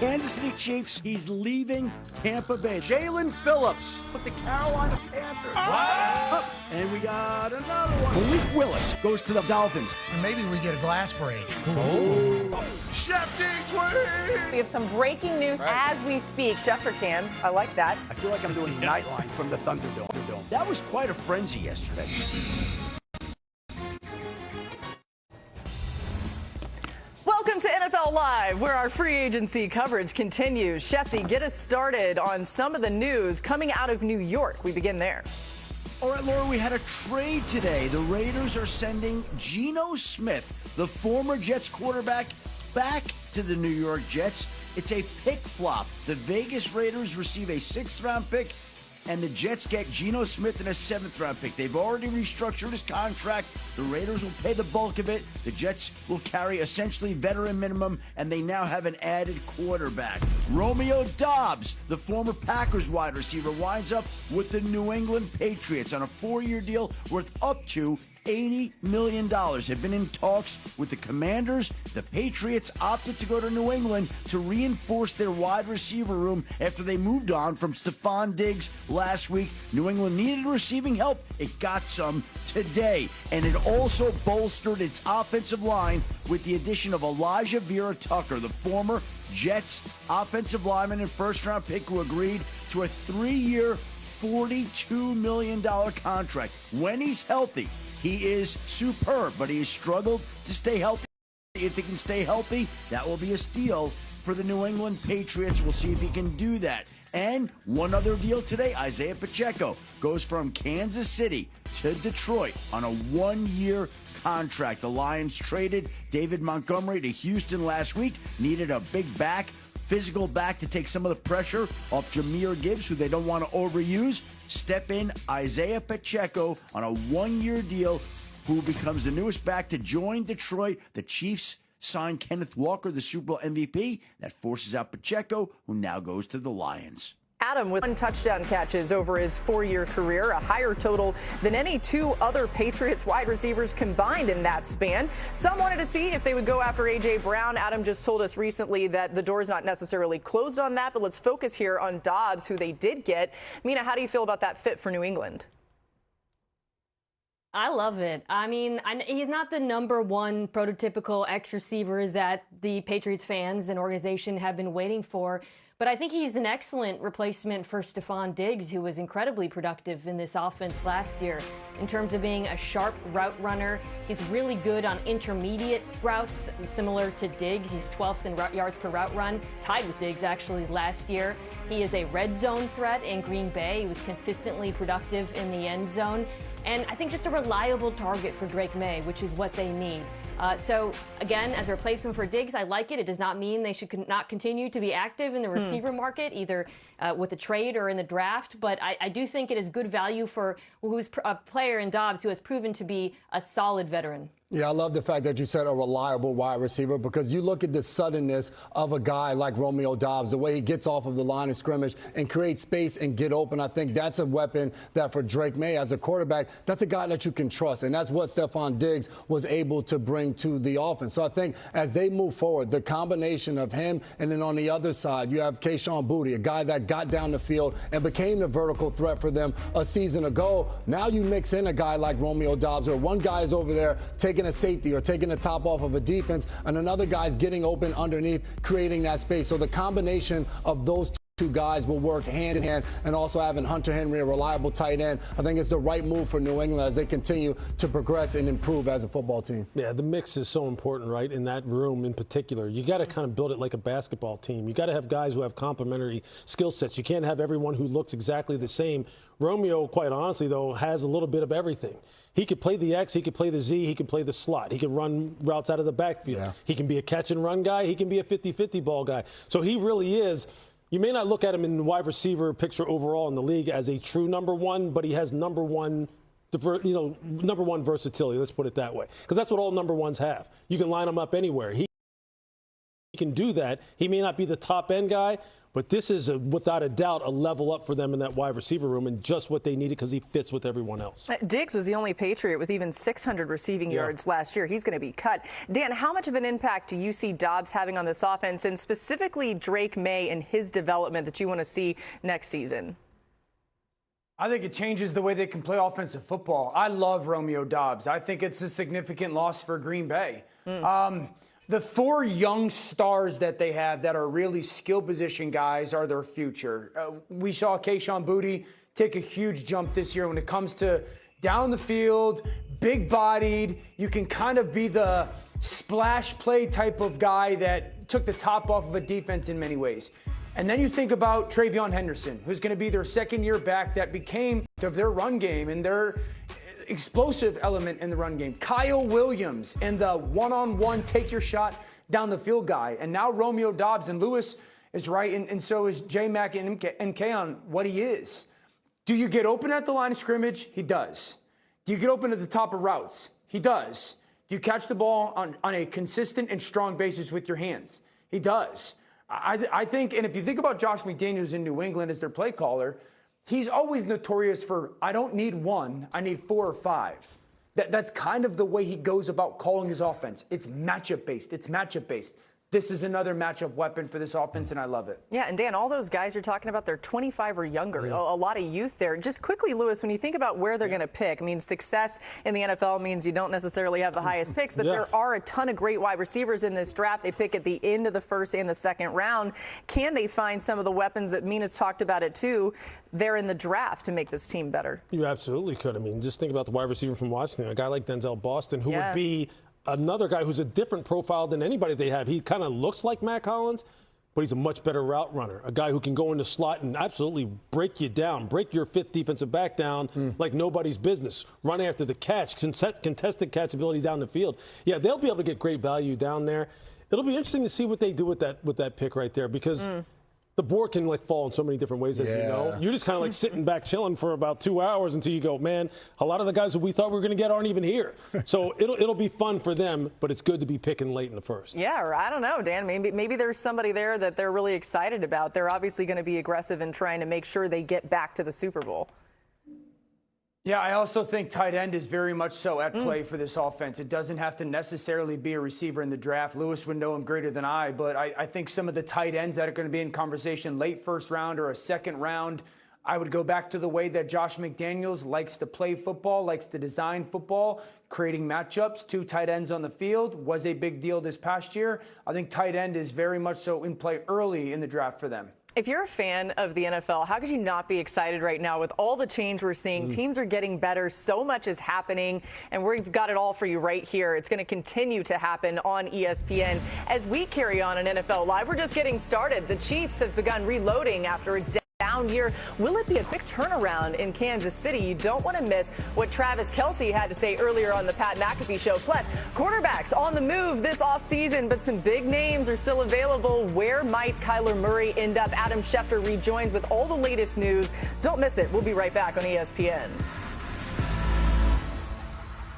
Kansas City Chiefs. He's leaving Tampa Bay. Jalen Phillips with the Carolina Panthers. Oh! And we got another one. Malik Willis goes to the Dolphins. Maybe we get a glass break. Shefty tweet! We have some breaking news as we speak. Schefter can. I like that. I feel like I'm doing Nightline from the Thunderdome. That was quite a frenzy yesterday. Welcome to NFL Live, where our free agency coverage continues. Shefty, get us started on some of the news coming out of New York. We begin there. All right, Laura, we had a trade today. The Raiders are sending Geno Smith, the former Jets quarterback, back to the New York Jets. It's a pick flop. The Vegas Raiders receive a 6th-round pick, and the Jets get Geno Smith in a 7th-round pick. They've already restructured his contract. The Raiders will pay the bulk of it. The Jets will carry essentially veteran minimum, and they now have an added quarterback. Romeo Doubs, the former Packers wide receiver, winds up with the New England Patriots on a 4-year deal worth up to $80 million. Have been in talks with the Commanders. The Patriots opted to go to New England to reinforce their wide receiver room after they moved on from Stephon Diggs last week. New England needed receiving help. It got some today. And it also bolstered its offensive line with the addition of Elijah Vera Tucker, the former Jets offensive lineman and 1st-round pick who agreed to a 3-year, $42 million contract. When he's healthy, he is superb, but he has struggled to stay healthy. If he can stay healthy, that will be a steal for the New England Patriots. We'll see if he can do that. And one other deal today, Isaiah Pacheco goes from Kansas City to Detroit on a 1-year contract. The Lions traded David Montgomery to Houston last week, needed a big back, physical back to take some of the pressure off Jahmyr Gibbs, who they don't want to overuse. Step in Isaiah Pacheco on a 1-year deal, who becomes the newest back to join Detroit. The Chiefs signed Kenneth Walker, the Super Bowl MVP. That forces out Pacheco, who now goes to the Lions. Adam with 1 touchdown catches over his 4-year career, a higher total than any 2 other Patriots wide receivers combined in that span. Some wanted to see if they would go after A.J. Brown. Adam just told us recently that the door is not necessarily closed on that, but let's focus here on Doubs, who they did get. Mina, how do you feel about that fit for New England? I love it. I mean, he's not the #1 prototypical X receiver that the Patriots fans and organization have been waiting for. But I think he's an excellent replacement for Stephon Diggs, who was incredibly productive in this offense last year. In terms of being a sharp route runner, he's really good on intermediate routes, similar to Diggs. He's 12th in yards per route run, tied with Diggs actually last year. He is a red zone threat in Green Bay. He was consistently productive in the end zone. And I think just a reliable target for Drake May, which is what they need. So, again, as a replacement for Diggs, I like it. It does not mean they should not continue to be active in the receiver market, either with a trade or in the draft. But I do think it is good value for who's a player in Doubs who has proven to be a solid veteran. Yeah, I love the fact that you said a reliable wide receiver, because you look at the suddenness of a guy like Romeo Doubs, the way he gets off of the line of scrimmage and create space and get open. I think that's a weapon that for Drake May as a quarterback, that's a guy that you can trust. And that's what Stephon Diggs was able to bring to the offense. So I think as they move forward, the combination of him, and then on the other side, you have Kayshon Boutte, a guy that got down the field and became the vertical threat for them a season ago. Now you mix in a guy like Romeo Doubs, where one guy is over there taking a safety or taking the top off of a defense, and another guy's getting open underneath, creating that space. So the combination of those two guys will work hand in hand, and also having Hunter Henry, a reliable tight end, I think it's the right move for New England as they continue to progress and improve as a football team. Yeah, the mix is so important, right, in that room in particular. You got to kind of build it like a basketball team. You got to have guys who have complementary skill sets. You can't have everyone who looks exactly the same. Romeo, quite honestly, though, has a little bit of everything. He could play the X, he could play the Z, he could play the slot. He could run routes out of the backfield. Yeah. He can be a catch-and-run guy. He can be a 50-50 ball guy. So he really is. You may not look at him in the wide receiver picture overall in the league as a true #1, but he has #1 versatility. Let's put it that way, because that's what all #1s have. You can line them up anywhere. He can do that. He may not be the top end guy, but this is, without a doubt, a level up for them in that wide receiver room and just what they needed because he fits with everyone else. Diggs was the only Patriot with even 600 receiving yards last year. He's going to be cut. Dan, how much of an impact do you see Doubs having on this offense, and specifically Drake May and his development that you want to see next season? I think it changes the way they can play offensive football. I love Romeo Doubs. I think it's a significant loss for Green Bay. The 4 young stars that they have that are really skill position guys are their future. We saw Kayshon Boutte take a huge jump this year when it comes to down the field, big-bodied. You can kind of be the splash play type of guy that took the top off of a defense in many ways. And then you think about Travion Henderson, who's going to be their second-year back that became of their run game and their explosive element in the run game. Kyle Williams and the one-on-one take your shot down the field guy. And now Romeo Doubs, and Lewis is right, and so is J-Mac and MK on what he is. Do you get open at the line of scrimmage? He does. Do you get open at the top of routes? He does. Do you catch the ball on a consistent and strong basis with your hands? He does. I think, and if you think about Josh McDaniels in New England as their play caller, he's always notorious for, I don't need 1, I need 4 or 5. That's kind of the way he goes about calling his offense. It's matchup based. It's matchup based. This is another matchup weapon for this offense, and I love it. Yeah, and Dan, all those guys you're talking about, they're 25 or younger. A lot of youth there. Just quickly, Lewis, when you think about where they're going to pick, I mean, success in the NFL means you don't necessarily have the highest picks, but there are a ton of great wide receivers in this draft. They pick at the end of the first and the second round. Can they find some of the weapons that Mina's talked about it too there in the draft to make this team better? You absolutely could. I mean, just think about the wide receiver from Washington, a guy like Denzel Boston, who would be another guy who's a different profile than anybody they have. He kind of looks like Matt Collins, but he's a much better route runner, a guy who can go in the slot and absolutely break you down, break your 5th defensive back down like nobody's business, run after the catch, contested catchability down the field. Yeah, they'll be able to get great value down there. It'll be interesting to see what they do with that pick right there, because the board can fall in so many different ways, as you know. You're just kind of like sitting back chilling for about 2 hours until you go, man, a lot of the guys that we thought we were going to get aren't even here. So it'll be fun for them, but it's good to be picking late in the first. Yeah, or I don't know, Dan. Maybe there's somebody there that they're really excited about. They're obviously going to be aggressive in trying to make sure they get back to the Super Bowl. Yeah, I also think tight end is very much so at play for this offense. It doesn't have to necessarily be a receiver in the draft. Lewis would know him greater than I, but I think some of the tight ends that are going to be in conversation late first round or a second round, I would go back to the way that Josh McDaniels likes to play football, likes to design football, creating matchups. 2 tight ends on the field was a big deal this past year. I think tight end is very much so in play early in the draft for them. If you're a fan of the NFL, how could you not be excited right now with all the change we're seeing? Teams are getting better. So much is happening, and we've got it all for you right here. It's going to continue to happen on ESPN as we carry on in NFL Live. We're just getting started. The Chiefs have begun reloading after a down year. Will it be a quick turnaround in Kansas City? You don't want to miss what Travis Kelce had to say earlier on the Pat McAfee Show. Plus, quarterbacks on the move this offseason, but some big names are still available. Where might Kyler Murray end up? Adam Schefter rejoins with all the latest news. Don't miss it. We'll be right back on ESPN.